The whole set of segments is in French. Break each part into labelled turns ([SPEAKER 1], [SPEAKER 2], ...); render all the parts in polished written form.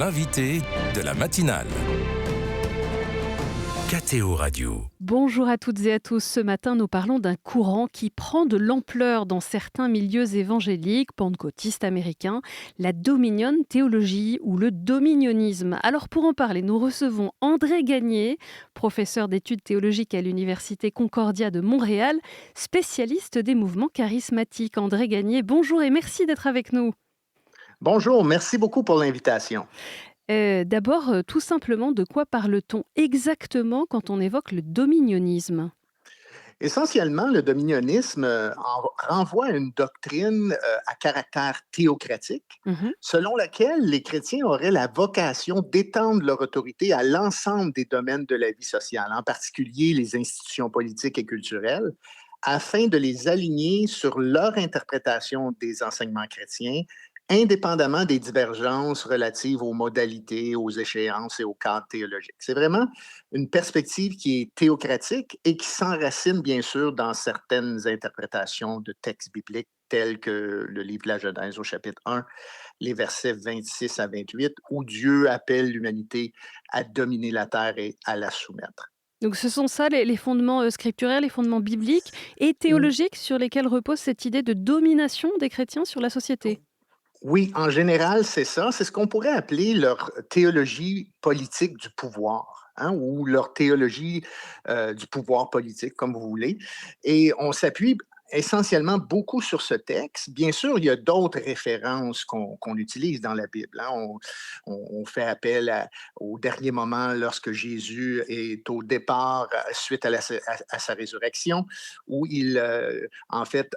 [SPEAKER 1] l'invité de la matinale. KTO Radio.
[SPEAKER 2] Bonjour à toutes et à tous. Ce matin, nous parlons d'un courant qui prend de l'ampleur dans certains milieux évangéliques, pentecôtistes américains, la Dominion Theology ou le dominionisme. Alors pour en parler, nous recevons André Gagné, professeur d'études théologiques à l'Université Concordia de Montréal, spécialiste des mouvements charismatiques. André Gagné, bonjour et merci d'être avec nous.
[SPEAKER 3] Bonjour, merci beaucoup pour l'invitation.
[SPEAKER 2] D'abord, tout simplement, de quoi parle-t-on exactement quand on évoque le dominionisme?
[SPEAKER 3] Essentiellement, le dominionisme renvoie à une doctrine à caractère théocratique,
[SPEAKER 2] Mmh.
[SPEAKER 3] selon laquelle les chrétiens auraient la vocation d'étendre leur autorité à l'ensemble des domaines de la vie sociale, en particulier les institutions politiques et culturelles, afin de les aligner sur leur interprétation des enseignements chrétiens, indépendamment des divergences relatives aux modalités, aux échéances et aux cadres théologiques. C'est vraiment une perspective qui est théocratique et qui s'enracine bien sûr dans certaines interprétations de textes bibliques tels que le livre de la Genèse au chapitre 1, les versets 26 à 28, où Dieu appelle l'humanité à dominer la terre et à la soumettre.
[SPEAKER 2] Donc ce sont ça les fondements, scripturaires, les fondements bibliques et théologiques sur lesquels repose cette idée de domination des chrétiens sur la société?
[SPEAKER 3] Oui, en général, c'est ça. C'est ce qu'on pourrait appeler leur théologie politique du pouvoir, hein, ou leur théologie du pouvoir politique, comme vous voulez. Et on s'appuie essentiellement beaucoup sur ce texte. Bien sûr, il y a d'autres références qu'on utilise dans la Bible, hein. On fait appel au dernier moment lorsque Jésus est au départ suite à sa résurrection, où il, en fait,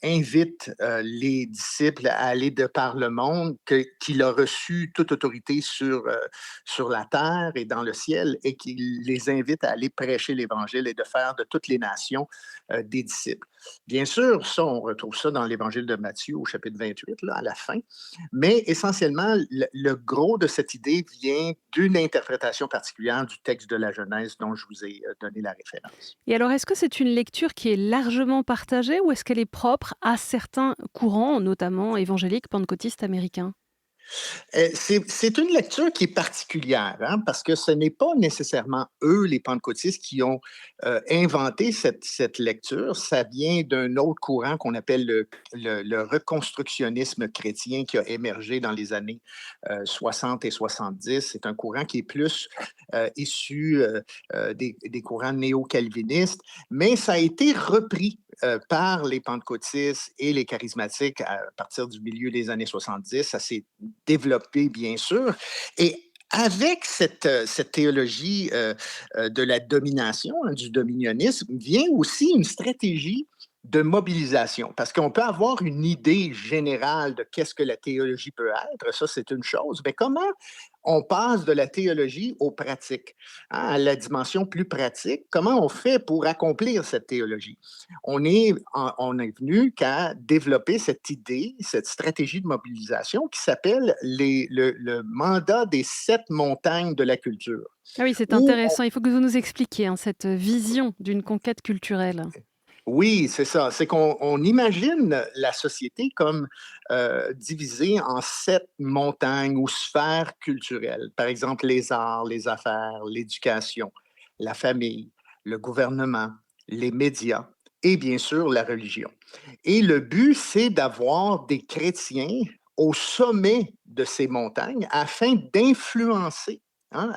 [SPEAKER 3] invite les disciples à aller de par le monde, qu'il a reçu toute autorité sur la terre et dans le ciel, et qu'il les invite à aller prêcher l'Évangile et de faire de toutes les nations des disciples. Bien sûr, ça, on retrouve ça dans l'Évangile de Matthieu au chapitre 28, là, à la fin, mais essentiellement, le gros de cette idée vient d'une interprétation particulière du texte de la Genèse dont je vous ai donné la référence.
[SPEAKER 2] Et alors est-ce que c'est une lecture qui est largement partagée ou est-ce qu'elle est propre à certains courants, notamment évangéliques, pentecôtistes américains?
[SPEAKER 3] C'est une lecture qui est particulière, hein, parce que ce n'est pas nécessairement eux, les pentecôtistes, qui ont inventé cette lecture. Ça vient d'un autre courant qu'on appelle le reconstructionnisme chrétien qui a émergé dans les années 60 et 70. C'est un courant qui est plus issu des courants néo-calvinistes, mais ça a été repris par les pentecôtistes et les charismatiques à partir du milieu des années 70. Ça s'est développé, bien sûr. Et avec cette théologie de la domination, hein, du dominionisme, vient aussi une stratégie de mobilisation. Parce qu'on peut avoir une idée générale de qu'est-ce que la théologie peut être, ça c'est une chose, mais comment on passe de la théologie aux pratiques, hein, à la dimension plus pratique, comment on fait pour accomplir cette théologie? On est venu qu'à développer cette idée, cette stratégie de mobilisation qui s'appelle le mandat des 7 montagnes de la culture.
[SPEAKER 2] Ah oui, c'est
[SPEAKER 3] Où
[SPEAKER 2] intéressant. Il faut que vous nous expliquiez, hein, cette vision d'une conquête culturelle.
[SPEAKER 3] Oui, c'est ça. C'est qu'on imagine la société comme divisée en 7 montagnes ou sphères culturelles. Par exemple, les arts, les affaires, l'éducation, la famille, le gouvernement, les médias et bien sûr la religion. Et le but, c'est d'avoir des chrétiens au sommet de ces montagnes afin d'influencer, hein,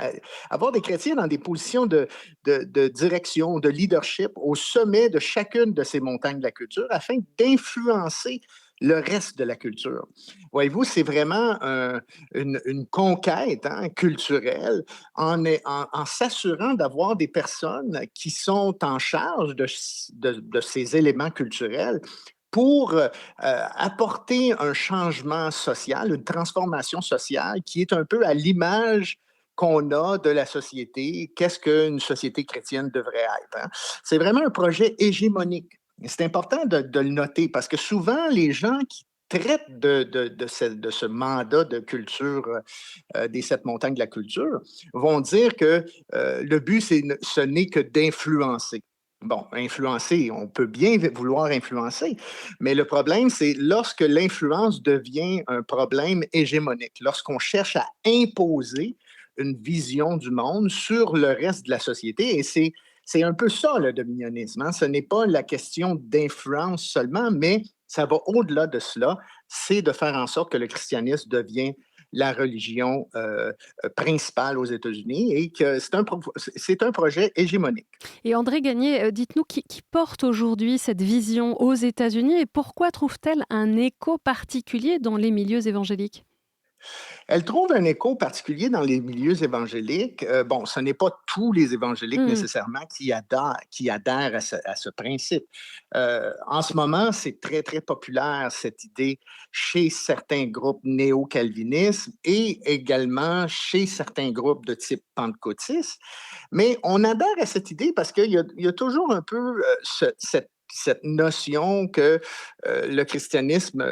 [SPEAKER 3] avoir des chrétiens dans des positions de direction, de leadership au sommet de chacune de ces montagnes de la culture afin d'influencer le reste de la culture. Voyez-vous, c'est vraiment une conquête, hein, culturelle en s'assurant d'avoir des personnes qui sont en charge de ces éléments culturels pour apporter un changement social, une transformation sociale qui est un peu à l'image qu'on a de la société, qu'est-ce qu'une société chrétienne devrait être, hein. C'est vraiment un projet hégémonique. C'est important de le noter parce que souvent, les gens qui traitent de ce mandat de culture des 7 montagnes de la culture vont dire que le but, ce n'est que d'influencer. Bon, influencer, on peut bien vouloir influencer, mais le problème, c'est lorsque l'influence devient un problème hégémonique, lorsqu'on cherche à imposer une vision du monde sur le reste de la société, et c'est un peu ça le dominionnisme, hein. Ce n'est pas la question d'influence seulement, mais ça va au-delà de cela, c'est de faire en sorte que le christianisme devient la religion principale aux États-Unis et que c'est un projet hégémonique.
[SPEAKER 2] Et André Gagné, dites-nous qui porte aujourd'hui cette vision aux États-Unis et pourquoi trouve-t-elle un écho particulier dans les milieux évangéliques?
[SPEAKER 3] Elle trouve un écho particulier dans les milieux évangéliques. Bon, ce n'est pas tous les évangéliques
[SPEAKER 2] Mmh.
[SPEAKER 3] nécessairement qui adhèrent à ce principe. En ce moment, c'est très, très populaire, cette idée, chez certains groupes néo-calvinistes et également chez certains groupes de type pentecôtiste. Mais on adhère à cette idée parce qu'il y a toujours un peu cette notion que le christianisme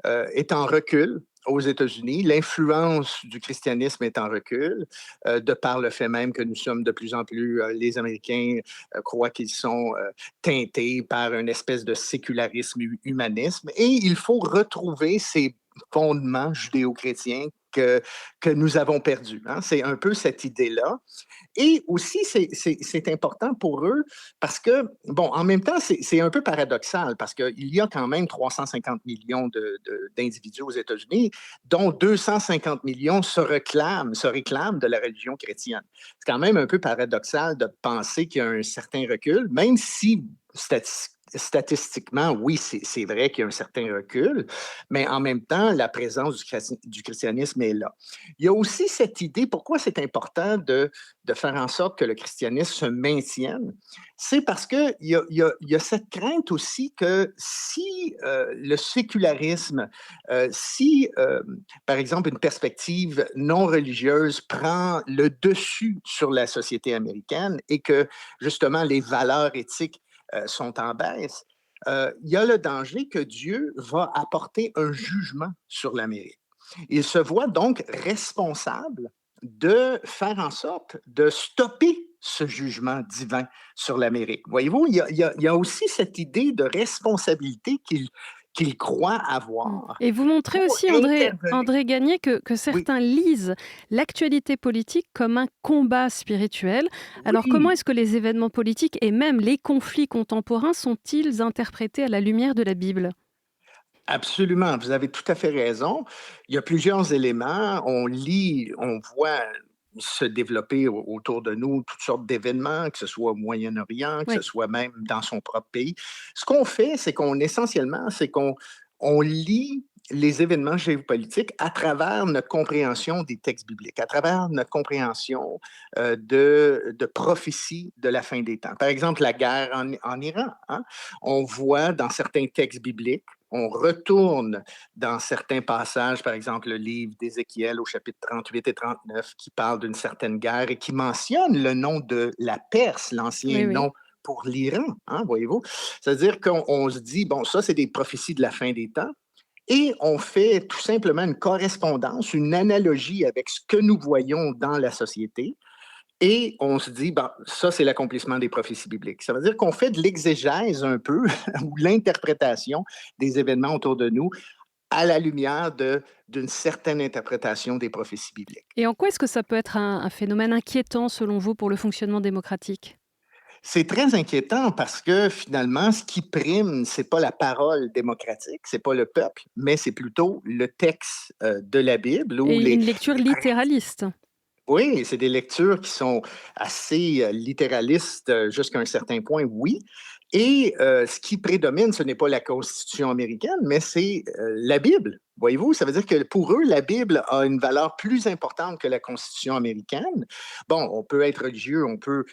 [SPEAKER 3] est en recul aux États-Unis. L'influence du christianisme est en recul, de par le fait même que nous sommes de plus en plus, les Américains croient qu'ils sont teintés par une espèce de sécularisme humanisme. Et il faut retrouver ces fondements judéo-chrétiens que nous avons perdus, hein. C'est un peu cette idée-là. Et aussi, c'est important pour eux parce que, bon, en même temps, c'est un peu paradoxal parce qu'il y a quand même 350 millions d'individus aux États-Unis, dont 250 millions se réclament de la religion chrétienne. C'est quand même un peu paradoxal de penser qu'il y a un certain recul, même si statistiquement, oui, c'est vrai qu'il y a un certain recul, mais en même temps, la présence du christianisme est là. Il y a aussi cette idée, pourquoi c'est important de faire en sorte que le christianisme se maintienne, c'est parce qu'il y a cette crainte aussi que si le sécularisme, si, par exemple, une perspective non religieuse prend le dessus sur la société américaine et que, justement, les valeurs éthiques sont en baisse, il y a le danger que Dieu va apporter un jugement sur l'Amérique. Il se voit donc responsable de faire en sorte de stopper ce jugement divin sur l'Amérique. Voyez-vous, il y a aussi cette idée de responsabilité qu'il croit
[SPEAKER 2] Mmh.
[SPEAKER 3] avoir
[SPEAKER 2] Et vous montrez
[SPEAKER 3] pour
[SPEAKER 2] aussi,
[SPEAKER 3] intervenir.
[SPEAKER 2] André Gagné, que
[SPEAKER 3] Oui,
[SPEAKER 2] certains lisent l'actualité politique comme un combat spirituel. Alors comment
[SPEAKER 3] oui,
[SPEAKER 2] est-ce que les événements politiques et même les conflits contemporains sont-ils interprétés à la lumière de la Bible?
[SPEAKER 3] absolument. Vous avez tout à fait raison. Il y a plusieurs éléments. On lit, on voit se développer autour de nous toutes sortes d'événements, que ce soit au Moyen-Orient, que ce
[SPEAKER 2] Oui.
[SPEAKER 3] soit même dans son propre pays. Ce qu'on fait, c'est qu'on essentiellement, c'est qu'on on lit les événements géopolitiques à travers notre compréhension des textes bibliques, à travers notre compréhension de prophéties de la fin des temps. Par exemple, la guerre en Iran, hein. On voit dans certains textes bibliques, on retourne dans certains passages, par exemple le livre d'Ézéchiel au chapitre 38 et 39, qui parle d'une certaine guerre et qui mentionne le nom de la Perse, l'ancien
[SPEAKER 2] Oui, oui.
[SPEAKER 3] nom pour l'Iran, hein, voyez-vous? C'est-à-dire qu'on se dit, bon, ça, c'est des prophéties de la fin des temps, et on fait tout simplement une correspondance, une analogie avec ce que nous voyons dans la société, et on se dit, ben, ça, c'est l'accomplissement des prophéties bibliques. Ça veut dire qu'on fait de l'exégèse un peu, ou l'interprétation des événements autour de nous à la lumière d'une certaine interprétation des prophéties bibliques.
[SPEAKER 2] Et en quoi est-ce que ça peut être un phénomène inquiétant selon vous pour le fonctionnement démocratique?
[SPEAKER 3] C'est très inquiétant parce que finalement, ce qui prime, c'est pas la parole démocratique, c'est pas le peuple, mais c'est plutôt le texte de la Bible ou
[SPEAKER 2] Et une lecture
[SPEAKER 3] les
[SPEAKER 2] littéraliste?
[SPEAKER 3] oui, c'est des lectures qui sont assez littéralistes jusqu'à un certain point, oui. Et ce qui prédomine, ce n'est pas la Constitution américaine, mais c'est la Bible. Voyez-vous, ça veut dire que pour eux, la Bible a une valeur plus importante que la Constitution américaine. Bon, on peut être religieux, on peut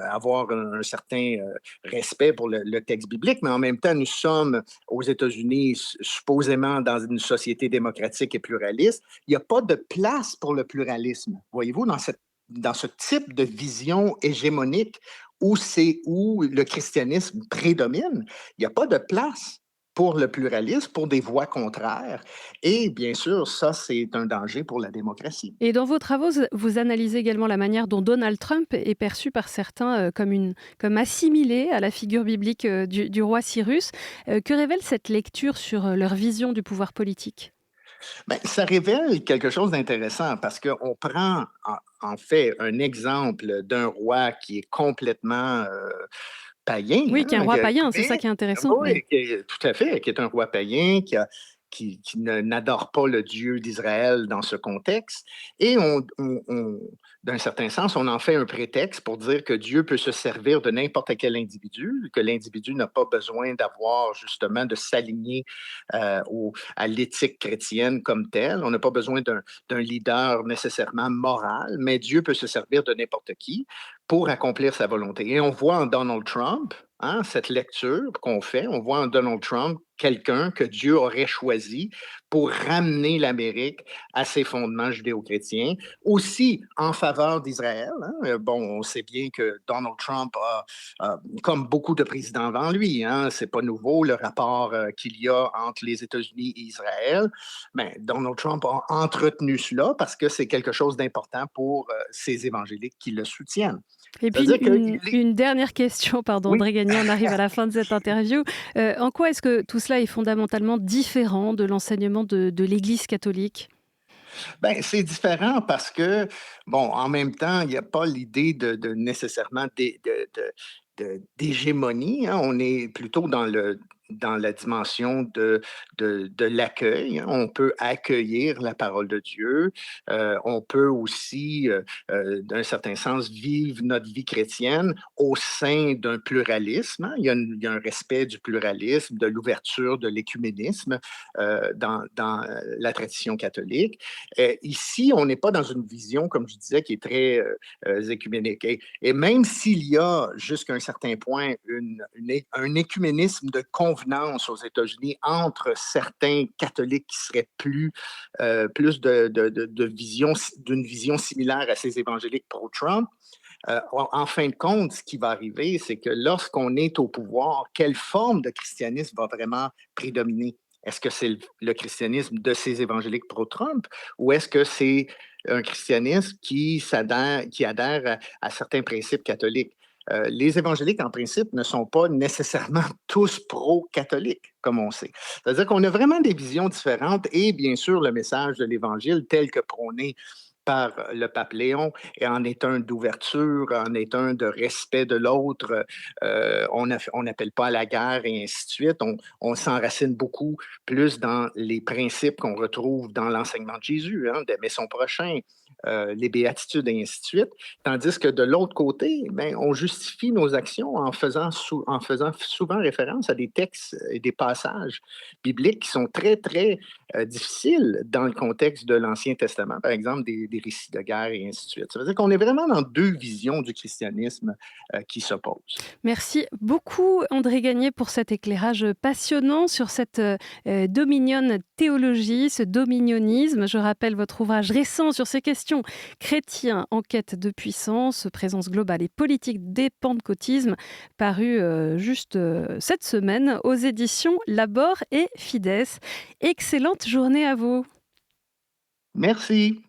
[SPEAKER 3] avoir un certain respect pour le texte biblique, mais en même temps, nous sommes aux États-Unis supposément dans une société démocratique et pluraliste. Il n'y a pas de place pour le pluralisme. Voyez-vous, dans ce type de vision hégémonique où le christianisme prédomine, il n'y a pas de place pour le pluralisme, pour des voix contraires. Et bien sûr, ça, c'est un danger pour la démocratie.
[SPEAKER 2] Et dans vos travaux, vous analysez également la manière dont Donald Trump est perçu par certains comme assimilé à la figure biblique du roi Cyrus. Que révèle cette lecture sur leur vision du pouvoir politique?
[SPEAKER 3] Ben, ça révèle quelque chose d'intéressant parce qu'on prend en fait un exemple d'un roi qui est complètement païen,
[SPEAKER 2] Oui, qui est un
[SPEAKER 3] hein,
[SPEAKER 2] roi païen, c'est ça
[SPEAKER 3] mais
[SPEAKER 2] qui est intéressant.
[SPEAKER 3] oui,
[SPEAKER 2] Oui.
[SPEAKER 3] tout à fait, qui est un roi païen, qui n'adore pas le Dieu d'Israël dans ce contexte. Et d'un certain sens, on en fait un prétexte pour dire que Dieu peut se servir de n'importe quel individu, que l'individu n'a pas besoin d'avoir justement de s'aligner à l'éthique chrétienne comme telle. On n'a pas besoin d'un leader nécessairement moral, mais Dieu peut se servir de n'importe qui pour accomplir sa volonté. Et on voit en Donald Trump, hein, cette lecture qu'on fait, on voit en Donald Trump quelqu'un que Dieu aurait choisi pour ramener l'Amérique à ses fondements judéo-chrétiens, aussi en faveur d'Israël, hein. Bon, on sait bien que Donald Trump comme beaucoup de présidents avant lui, hein, c'est pas nouveau le rapport qu'il y a entre les États-Unis et Israël, mais Donald Trump a entretenu cela parce que c'est quelque chose d'important pour ces évangéliques qui le soutiennent.
[SPEAKER 2] Et puis
[SPEAKER 3] C'est-à-dire qu'il est...
[SPEAKER 2] une dernière question, pardon,
[SPEAKER 3] Oui,
[SPEAKER 2] André Gagné, on arrive à la fin de cette interview. En quoi est-ce que tout cela est fondamentalement différent de l'enseignement de l'Église catholique?
[SPEAKER 3] ben, c'est différent parce que, bon, en même temps, il n'y a pas l'idée de nécessairement d'hégémonie, hein. On est plutôt dans la dimension de l'accueil, hein. On peut accueillir la parole de Dieu. On peut aussi, d'un certain sens, vivre notre vie chrétienne au sein d'un pluralisme, hein. Il y a un respect du pluralisme, de l'ouverture, de l'écuménisme dans la tradition catholique. Ici, on n'est pas dans une vision, comme je disais, qui est très écuménique. Et même s'il y a, jusqu'à un certain point, un écuménisme de convenance aux États-Unis entre certains catholiques qui seraient plus d'une vision similaire à ces évangéliques pro-Trump, en fin de compte, ce qui va arriver, c'est que lorsqu'on est au pouvoir, quelle forme de christianisme va vraiment prédominer? Est-ce que c'est le christianisme de ces évangéliques pro-Trump ou est-ce que c'est un christianisme qui adhère à certains principes catholiques? Les évangéliques, en principe, ne sont pas nécessairement tous pro-catholiques, comme on sait. C'est-à-dire qu'on a vraiment des visions différentes et bien sûr, le message de l'Évangile tel que prôné par le pape Léon et en est un d'ouverture, en est un de respect de l'autre. On n'appelle pas à la guerre et ainsi de suite. On s'enracine beaucoup plus dans les principes qu'on retrouve dans l'enseignement de Jésus, hein, d'aimer son prochain, les béatitudes et ainsi de suite. Tandis que de l'autre côté, ben, on justifie nos actions en faisant souvent référence à des textes et des passages bibliques qui sont très, très difficiles dans le contexte de l'Ancien Testament, par exemple des récits de guerre et ainsi de suite. Ça veut dire qu'on est vraiment dans deux visions du christianisme qui s'opposent.
[SPEAKER 2] Merci beaucoup André Gagné pour cet éclairage passionnant sur cette dominion théologie, ce dominionisme. Je rappelle votre ouvrage récent sur ces questions chrétiens en quête de puissance, présence globale et politique des pentecôtismes, paru juste cette semaine aux éditions Labor et Fides. Excellente journée à vous.
[SPEAKER 3] Merci.